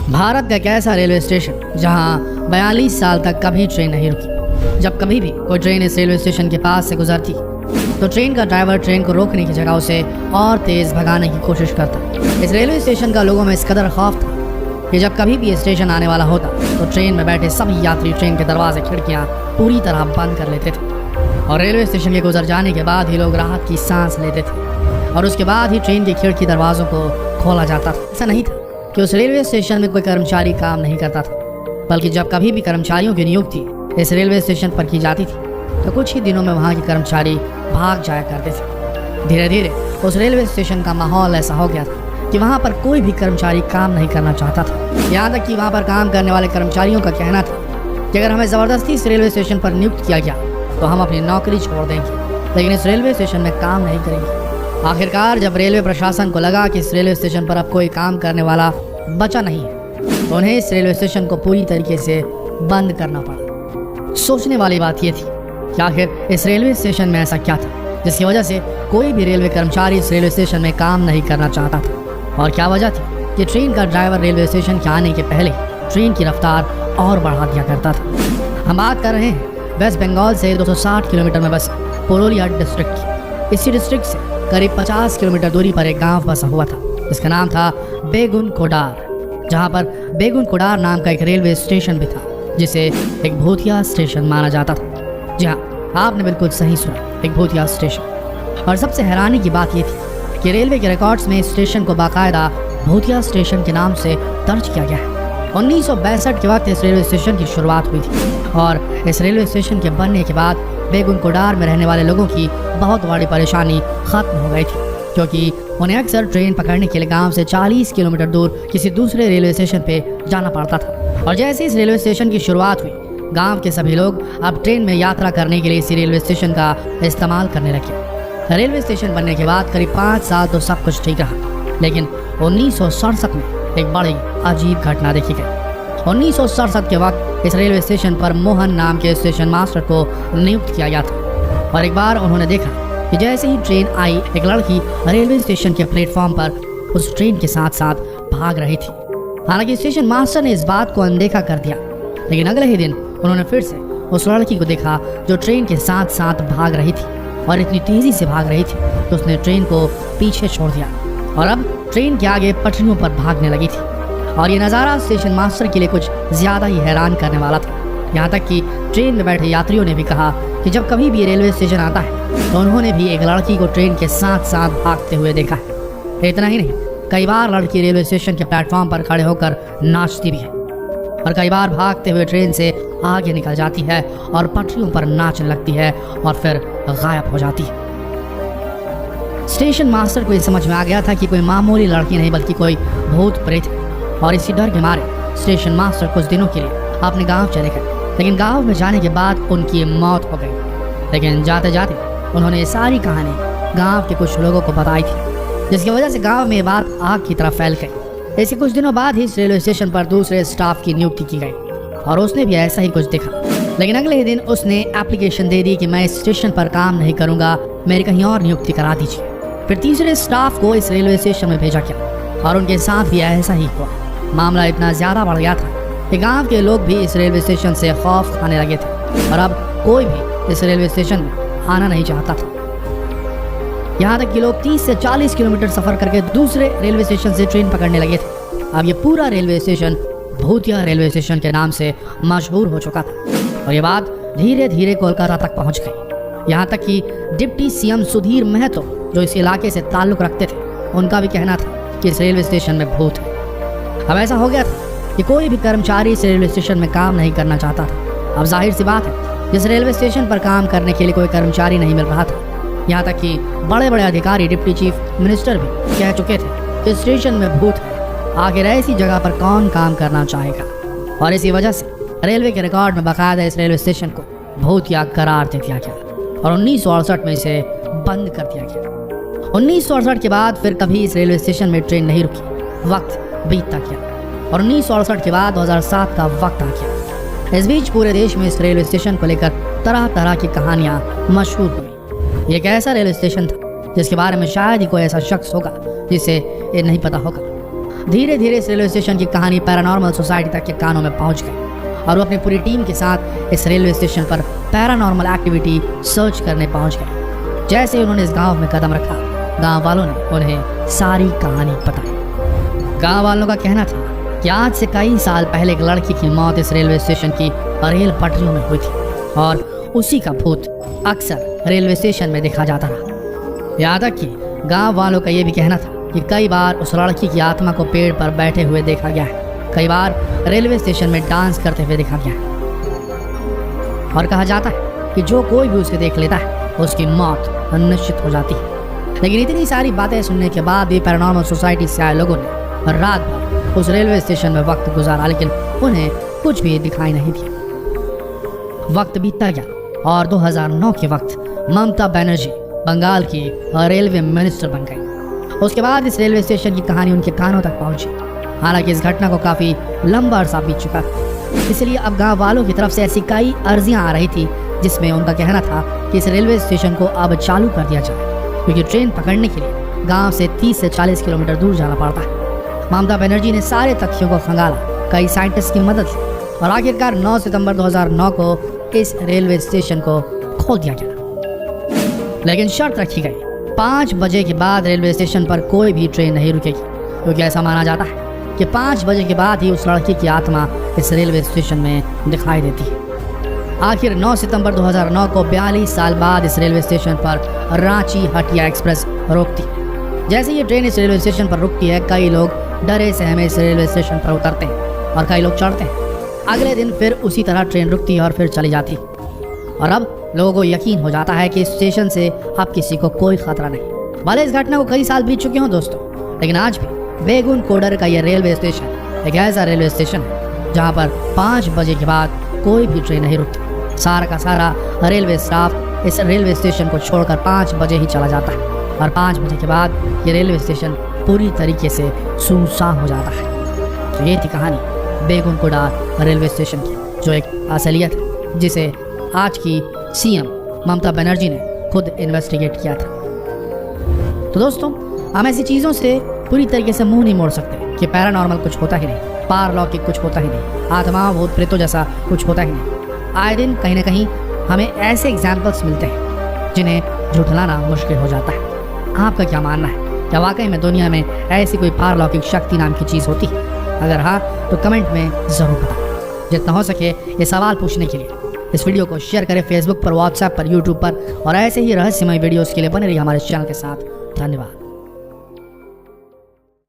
भारत का एक ऐसा रेलवे स्टेशन जहां 42 साल तक कभी ट्रेन नहीं रुकी। जब कभी भी कोई ट्रेन इस रेलवे स्टेशन के पास से गुजरती तो ट्रेन का ड्राइवर ट्रेन को रोकने की जगह उसे और तेज भगाने की कोशिश करता। इस रेलवे स्टेशन का लोगों में इस कदर खौफ था कि जब कभी भी ये स्टेशन आने वाला होता तो ट्रेन में बैठे सभी यात्री ट्रेन के दरवाजे खिड़कियां पूरी तरह बंद कर लेते थे और रेलवे स्टेशन के गुजर जाने के बाद ही लोग राहत की सांस लेते थे और उसके बाद ही ट्रेन की खिड़की दरवाजों को खोला जाता था। ऐसा नहीं था कि उस रेलवे स्टेशन में कोई कर्मचारी काम नहीं करता था, बल्कि जब कभी भी कर्मचारियों की नियुक्ति इस रेलवे स्टेशन पर की जाती थी तो कुछ ही दिनों में वहाँ के कर्मचारी भाग जाया करते थे। धीरे धीरे उस रेलवे स्टेशन का माहौल ऐसा हो गया था कि वहाँ पर कोई भी कर्मचारी काम नहीं करना चाहता था। यहाँ तक कि वहाँ पर काम करने वाले कर्मचारियों का कहना था कि अगर हमें ज़बरदस्ती इस रेलवे स्टेशन पर नियुक्त किया गया तो हम अपनी नौकरी छोड़ देंगे, लेकिन इस रेलवे स्टेशन में काम नहीं करेंगे। आखिरकार जब रेलवे प्रशासन को लगा कि इस रेलवे स्टेशन पर अब कोई काम करने वाला बचा नहीं है तो उन्हें इस रेलवे स्टेशन को पूरी तरीके से बंद करना पड़ा। सोचने वाली बात यह थी कि आखिर इस रेलवे स्टेशन में ऐसा क्या था जिसकी वजह से कोई भी रेलवे कर्मचारी इस रेलवे स्टेशन में काम नहीं करना चाहता था, और क्या वजह थी कि ट्रेन का ड्राइवर रेलवे स्टेशन के आने के पहले ट्रेन की रफ्तार और बढ़ा दिया करता था। हम बात कर रहे हैं वेस्ट बंगाल से 260 किलोमीटर में बस पुरुलिया डिस्ट्रिक्ट की। इसी डिस्ट्रिक्ट से करीब 50 किलोमीटर दूरी पर एक गांव बसा हुआ था जिसका नाम था बेगुन कोडार, जहां पर बेगुन कोडार नाम का एक रेलवे स्टेशन भी था जिसे एक भूतिया स्टेशन माना जाता था। जी हाँ, आपने बिल्कुल सही सुना, एक भूतिया स्टेशन। और सबसे हैरानी की बात यह थी कि रेलवे के रिकॉर्ड्स में इस स्टेशन को बाकायदा भूतिया स्टेशन के नाम से दर्ज किया गया है। 1962 के वक्त इस रेलवे स्टेशन की शुरुआत हुई थी और इस रेलवे स्टेशन के बनने के बाद बेगुन कोडार में रहने वाले लोगों की बहुत बड़ी परेशानी खत्म हो गई थी, क्योंकि उन्हें अक्सर ट्रेन पकड़ने के लिए गांव से 40 किलोमीटर दूर किसी दूसरे रेलवे स्टेशन पे जाना पड़ता था। और जैसे इस रेलवे स्टेशन की शुरुआत हुई, गांव के सभी लोग अब ट्रेन में यात्रा करने के लिए इसी रेलवे स्टेशन का इस्तेमाल करने लगे। रेलवे स्टेशन बनने के बाद करीब 5 साल तो सब कुछ ठीक रहा, लेकिन 1967 में एक बड़ी अजीब घटना देखी गई। 1967 के वक्त इस रेलवे स्टेशन पर मोहन नाम के स्टेशन मास्टर को नियुक्त किया गया था और एक बार उन्होंने देखा कि जैसे ही ट्रेन आई एक लड़की रेलवे स्टेशन के प्लेटफॉर्म पर उस ट्रेन के साथ साथ भाग रही थी। हालांकि स्टेशन मास्टर ने इस बात को अनदेखा कर दिया, लेकिन अगले ही दिन उन्होंने फिर से उस लड़की को देखा जो ट्रेन के साथ साथ भाग रही थी और इतनी तेजी से भाग रही थी तो उसने ट्रेन को पीछे छोड़ दिया और अब ट्रेन के आगे पटरियों पर भागने लगी थी। और ये नज़ारा स्टेशन मास्टर के लिए कुछ ज़्यादा ही हैरान करने वाला था। यहाँ तक कि ट्रेन में बैठे यात्रियों ने भी कहा कि जब कभी भी रेलवे स्टेशन आता है तो उन्होंने भी एक लड़की को ट्रेन के साथ साथ भागते हुए देखा है। इतना ही नहीं, कई बार लड़की रेलवे स्टेशन के प्लेटफॉर्म पर खड़े होकर नाचती भी है और कई बार भागते हुए ट्रेन से आगे निकल जाती है और पटरियों पर नाचने लगती है और फिर गायब हो जाती है। स्टेशन मास्टर को ये समझ में आ गया था कि कोई मामूली लड़की नहीं बल्कि कोई भूत प्रेत है, और इसी डर के मारे स्टेशन मास्टर कुछ दिनों के लिए अपने गांव चले गए। लेकिन गांव में जाने के बाद उनकी मौत हो गई। लेकिन जाते जाते उन्होंने ये सारी कहानी गांव के कुछ लोगों को बताई थी, जिसकी वजह से गांव में ये बात आग की तरह फैल गई। इसके कुछ दिनों बाद ही इस रेलवे स्टेशन पर दूसरे स्टाफ की नियुक्ति की गई और उसने भी ऐसा ही कुछ देखा। लेकिन अगले ही दिन उसने एप्लीकेशन दे दी कि मैं इस स्टेशन पर काम नहीं करूंगा, मेरी कहीं और नियुक्ति करा दीजिए। फिर तीसरे स्टाफ को इस रेलवे स्टेशन में भेजा गया और उनके साथ भी ऐसा ही हुआ। मामला इतना ज़्यादा बढ़ गया था कि गांव के लोग भी इस रेलवे स्टेशन से खौफ खाने लगे थे और अब कोई भी इस रेलवे स्टेशन में आना नहीं चाहता था। यहाँ तक कि लोग 30 से 40 किलोमीटर सफ़र करके दूसरे रेलवे स्टेशन से ट्रेन पकड़ने लगे थे। अब ये पूरा रेलवे स्टेशन भूतिया रेलवे स्टेशन के नाम से मशहूर हो चुका था और ये बात धीरे धीरे कोलकाता तक पहुँच गई। यहाँ तक कि डिप्टी सीएम सुधीर महतो जो इस इलाके से ताल्लुक़ रखते थे, उनका भी कहना था कि इस रेलवे स्टेशन में भूत है। अब ऐसा हो गया था कि कोई भी कर्मचारी इस रेलवे स्टेशन में काम नहीं करना चाहता था। अब जाहिर सी बात है, जिस रेलवे स्टेशन पर काम करने के लिए कोई कर्मचारी नहीं मिल रहा था, यहाँ तक कि बड़े बड़े अधिकारी डिप्टी चीफ मिनिस्टर भी कह चुके थे कि स्टेशन में भूत है, आखिर ऐसी जगह पर कौन काम करना चाहेगा। और इसी वजह से रेलवे के रिकॉर्ड में बाकायदा इस रेलवे स्टेशन को भूतिया करार दे दिया गया और 1968 में इसे बंद कर दिया गया। 1968 के बाद फिर कभी इस रेलवे स्टेशन में ट्रेन नहीं रुकी। वक्त बीतता गया और 1968 के बाद 2007 का वक्त आ गया। इस बीच पूरे देश में इस रेलवे स्टेशन को लेकर तरह तरह की कहानियां मशहूर हुई। एक ऐसा रेलवे स्टेशन था जिसके बारे में शायद ही कोई ऐसा शख्स होगा जिसे ये नहीं पता होगा। धीरे धीरे इस रेलवे स्टेशन की कहानी पैरानॉर्मल सोसाइटी तक के कानों में पहुंच गई और वो अपनी पूरी टीम के साथ इस रेलवे स्टेशन पर पैरानॉर्मल एक्टिविटी सर्च करने पहुंच गए। जैसे ही उन्होंने इस गांव में कदम रखा, गांव वालों ने उन्हें सारी कहानी बताई। गांव वालों का कहना था कि आज से कई साल पहले एक लड़की की मौत इस रेलवे स्टेशन की रेल पटरियों में हुई थी और उसी का भूत अक्सर रेलवे स्टेशन में देखा जाता रहा। यहाँ तक कि गांव वालों का ये भी कहना था कि कई बार उस लड़की की आत्मा को पेड़ पर बैठे हुए देखा गया है, कई बार रेलवे स्टेशन में डांस करते हुए देखा गया है और कहा जाता है कि जो कोई भी उसे देख लेता है उसकी मौत निश्चित हो जाती है। लेकिन इतनी सारी बातें सुनने के बाद भी पैरानॉर्मल सोसाइटी से आए लोगों ने रात भर उस रेलवे स्टेशन में वक्त गुजारा, लेकिन उन्हें कुछ भी दिखाई नहीं दिया। वक्त बीतता गया और 2009 के वक्त ममता बनर्जी बंगाल की रेलवे मिनिस्टर बन गई। उसके बाद इस रेलवे स्टेशन की कहानी उनके कानों तक पहुंची। हालांकि इस घटना को काफी लंबा अरसा बीत चुका था, इसलिए अब गांव वालों की तरफ से ऐसी कई अर्जियां आ रही थी जिसमें उनका कहना था कि इस रेलवे स्टेशन को अब चालू कर दिया जाए, क्योंकि ट्रेन पकड़ने के लिए गांव से 30 से 40 किलोमीटर दूर जाना पड़ता है। ममता बनर्जी ने सारे तथ्यों को खंगाला, कई साइंटिस्ट की मदद ली और आखिरकार 9 सितंबर 2009 को इस रेलवे स्टेशन को खोल दिया गया। लेकिन शर्त रखी गई, 5 बजे के बाद रेलवे स्टेशन पर कोई भी ट्रेन नहीं रुकेगी, क्योंकि ऐसा माना जाता है कि 5 बजे के बाद ही उस लड़की की आत्मा इस रेलवे स्टेशन में दिखाई देती है। आखिर 9 सितंबर 2009 को 42 साल बाद इस रेलवे स्टेशन पर रांची हटिया एक्सप्रेस रुकती है। जैसे ये ट्रेन इस रेलवे स्टेशन पर रुकती है, कई लोग डरे सहमे इस रेलवे स्टेशन पर उतरते हैं और कई लोग चढ़ते हैं। अगले दिन फिर उसी तरह ट्रेन रुकती है और फिर चली जाती है और अब लोगों को यकीन हो जाता है कि इस स्टेशन से अब किसी को कोई खतरा नहीं। भले इस घटना को कई साल बीत चुके हों दोस्तों, लेकिन आज भी बेगुन कोडर का यह रेलवे स्टेशन एक ऐसा रेलवे स्टेशन है जहाँ पर 5 बजे के बाद कोई भी ट्रेन नहीं रुकती। सारा का सारा रेलवे स्टाफ इस रेलवे स्टेशन को छोड़कर 5 बजे ही चला जाता है और 5 बजे के बाद ये रेलवे स्टेशन पूरी तरीके से सुनसान हो जाता है। तो ये थी कहानी बेगुन कोडार रेलवे स्टेशन की, जो एक असलियत है जिसे आज की सीएम ममता बनर्जी ने खुद इन्वेस्टिगेट किया था। तो दोस्तों, हम ऐसी चीज़ों से पूरी तरीके से मुंह नहीं मोड़ सकते कि पैरानॉर्मल कुछ होता ही नहीं, पारलौकिक कुछ होता ही नहीं, आत्मा भूत प्रेतों जैसा कुछ होता ही नहीं। आए दिन कहीं ना कहीं हमें ऐसे एग्जाम्पल्स मिलते हैं जिन्हें झुठलाना मुश्किल हो जाता है। आपका क्या मानना है? क्या वाकई में दुनिया में ऐसी कोई पारलौकिक शक्ति नाम की चीज़ होती है? अगर हाँ, तो कमेंट में ज़रूर बताएं। जितना हो सके ये सवाल पूछने के लिए इस वीडियो को शेयर करें फेसबुक पर, व्हाट्सएप पर, यूट्यूब पर और ऐसे ही रहस्यमय वीडियोस के लिए बने रहिए हमारे चैनल के साथ। धन्यवाद।